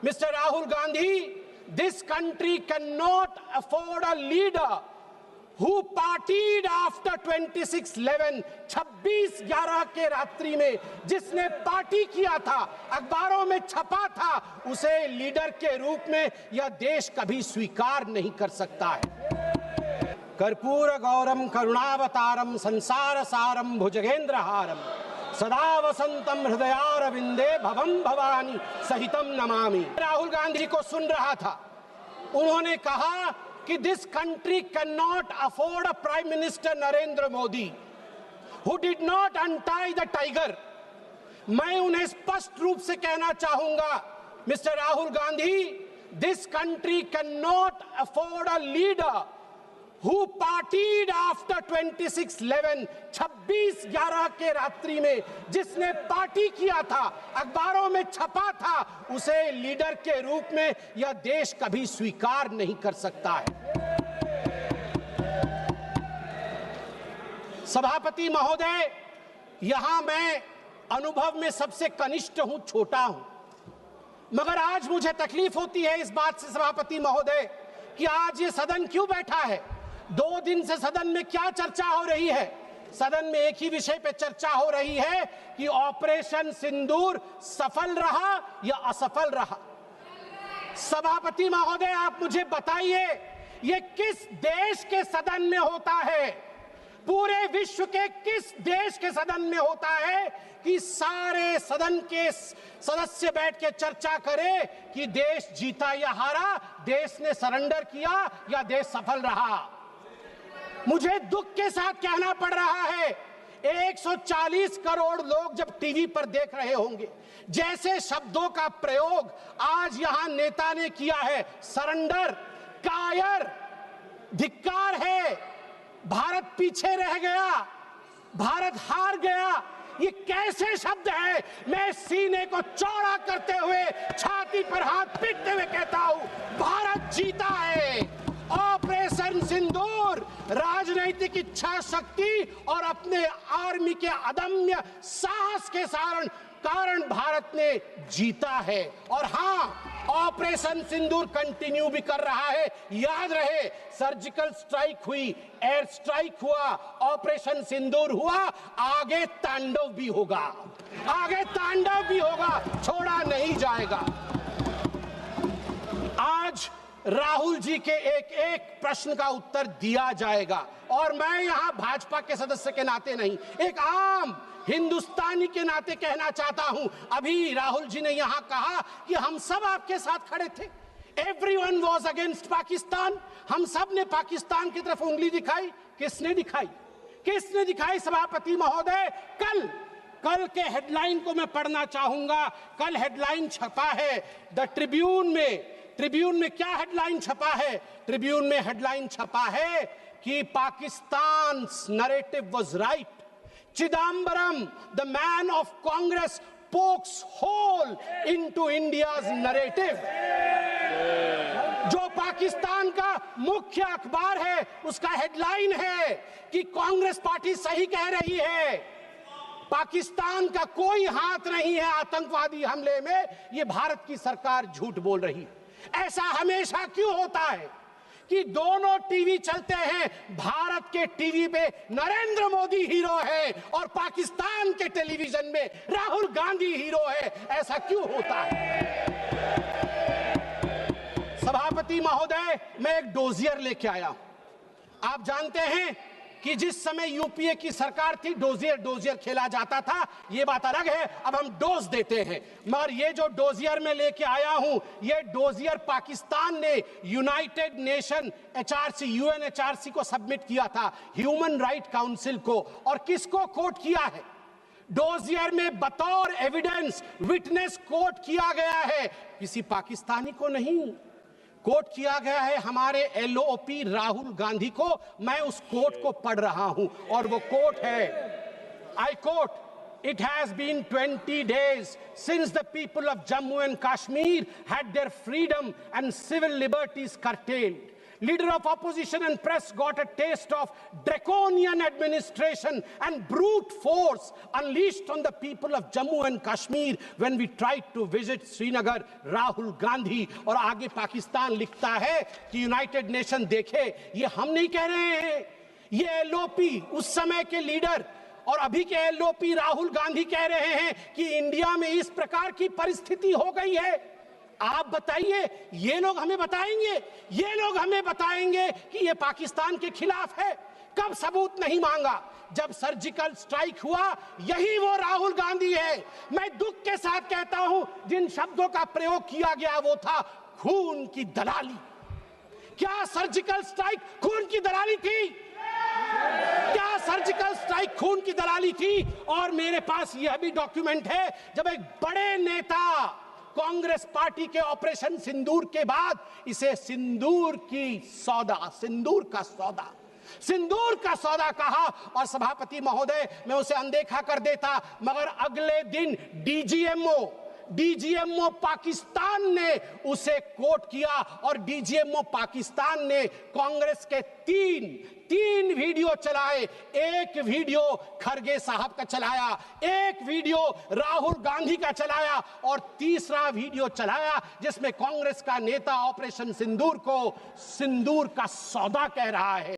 Mr. Rahul Gandhi, this country cannot afford a leader who partied after 26/11, 26/11 के रात्रि में जिसने पार्टी किया था, अखबारों में छपा था, उसे लीडर के रूप में यह देश कभी स्वीकार नहीं कर सकता है। कर्पूर गौरम करुणावतारम संसार सारम भुजगेंद्रहारम सदा वसंतम हृदयारविंदे भवम भवानी सहितम नमामि। राहुल गांधी को सुन रहा था, उन्होंने कहा कि this country can not afford a prime minister Narendra Modi who did not untie the tiger. मैं उन्हें स्पष्ट रूप से कहना चाहूंगा, mister Rahul Gandhi, this country can not afford a leader who partied after 26/11, 26/11 के रात्रि में जिसने पार्टी किया था, अखबारों में छपा था, उसे लीडर के रूप में यह देश कभी स्वीकार नहीं कर सकता है। सभापति महोदय, यहां मैं अनुभव में सबसे कनिष्ठ हूं, छोटा हूं, मगर आज मुझे तकलीफ होती है इस बात से सभापति महोदय कि आज ये सदन क्यों बैठा है। 2 दिन से सदन में क्या चर्चा हो रही है? सदन में एक ही विषय पे चर्चा हो रही है कि ऑपरेशन सिंदूर सफल रहा या असफल रहा। सभापति महोदय, आप मुझे बताइए, ये किस देश के सदन में होता है? पूरे विश्व के किस देश के सदन में होता है कि सारे सदन के सदस्य बैठ के चर्चा करें कि देश जीता या हारा, देश ने सरेंडर किया या देश सफल रहा? मुझे दुख के साथ कहना पड़ रहा है, 140 करोड़ लोग जब टीवी पर देख रहे होंगे, जैसे शब्दों का प्रयोग आज यहां नेता ने किया है, सरेंडर, कायर, धिक्कार है, भारत पीछे रह गया, भारत हार गया, ये कैसे शब्द है? मैं सीने को चौड़ा करते हुए, छाती पर हाथ पीटते हुए कहता हूं, भारत जीता है। ऑपरेशन सिंदूर राजनीतिक इच्छा शक्ति और अपने आर्मी के अदम्य साहस के कारण भारत ने जीता है। और हां, ऑपरेशन सिंदूर कंटिन्यू भी कर रहा है। याद रहे, सर्जिकल स्ट्राइक हुई, एयर स्ट्राइक हुआ, ऑपरेशन सिंदूर हुआ, आगे तांडव भी होगा, आगे तांडव भी होगा, छोड़ा नहीं जाएगा। आज राहुल जी के एक एक प्रश्न का उत्तर दिया जाएगा और मैं यहां भाजपा के सदस्य के नाते नहीं, एक आम हिंदुस्तानी के नाते कहना चाहता हूं। अभी राहुल जी ने यहां कहा कि हम सब आपके साथ खड़े थे, एवरीवन वाज अगेंस्ट पाकिस्तान, हम सब ने पाकिस्तान की तरफ उंगली दिखाई। किसने दिखाई? किसने दिखाई सभापति महोदय? कल के हेडलाइन को मैं पढ़ना चाहूंगा। कल हेडलाइन छपा है द ट्रिब्यून में। ट्रिब्यून में क्या हेडलाइन छपा है? ट्रिब्यून में हेडलाइन छपा है कि Pakistan narrative was right, Chidambaram the man of Congress pokes hole into India's narrative. जो पाकिस्तान का मुख्य अखबार है, उसका हेडलाइन है कि कांग्रेस पार्टी सही कह रही है, पाकिस्तान का कोई हाथ नहीं है आतंकवादी हमले में, ये भारत की सरकार झूठ बोल रही है। ऐसा हमेशा क्यों होता है कि दोनों टीवी चलते हैं, भारत के टीवी पे नरेंद्र मोदी हीरो है और पाकिस्तान के टेलीविजन में राहुल गांधी हीरो है? ऐसा क्यों होता है? सभापति महोदय, मैं एक डोजियर लेके आया हूं। आप जानते हैं कि जिस समय यूपीए की सरकार थी, डोजियर खेला जाता था, ये बात अलग है, अब हम डोज देते हैं। मगर ये जो डोजियर में लेके आया हूं, ये डोजियर पाकिस्तान ने यूनाइटेड नेशन एचआरसी, यूएनएचआरसी को सबमिट किया था, ह्यूमन राइट काउंसिल को। और किसको कोट किया है? डोजियर में बतौर एविडेंस, विटनेस कोट किया गया है, किसी पाकिस्तानी को नहीं, कोट किया गया है हमारे एलओपी राहुल गांधी को। मैं उस कोट को पढ़ रहा हूं और वो कोट है, I quote, It has been 20 days since the people of Jammu and Kashmir had their freedom and civil liberties curtailed. Leader of opposition and press got a taste of draconian administration and brute force unleashed on the people of Jammu and Kashmir when we tried to visit Srinagar. Rahul Gandhi और आगे पाकिस्तान लिखता है कि United nation देखे, ये हम नहीं कह रहे हैं, ये एलओपी उस समय के लीडर और अभी के एलओपी राहुल गांधी कह रहे हैं कि इंडिया में इस प्रकार की परिस्थिति हो गई है। आप बताइए, ये लोग हमें बताएंगे, ये लोग हमें बताएंगे कि ये पाकिस्तान के खिलाफ है? कब सबूत नहीं मांगा? जब सर्जिकल स्ट्राइक हुआ, यही वो राहुल गांधी है। मैं दुख के साथ कहता हूं, जिन शब्दों का प्रयोग किया गया वो था खून की दलाली। क्या सर्जिकल स्ट्राइक खून की दलाली थी? क्या सर्जिकल स्ट्राइक खून की दलाली थी? और मेरे पास यह भी डॉक्यूमेंट है, जब एक बड़े नेता कांग्रेस पार्टी के ऑपरेशन सिंदूर के बाद इसे सिंदूर का सौदा कहा और सभापति महोदय मैं उसे अनदेखा कर देता, मगर अगले दिन डीजीएमओ पाकिस्तान ने उसे कोट किया और डीजीएमओ पाकिस्तान ने कांग्रेस के तीन वीडियो चलाए। एक वीडियो खरगे साहब का चलाया, एक वीडियो राहुल गांधी का चलाया और तीसरा वीडियो चलाया जिसमें कांग्रेस का नेता ऑपरेशन सिंदूर को सिंदूर का सौदा कह रहा है।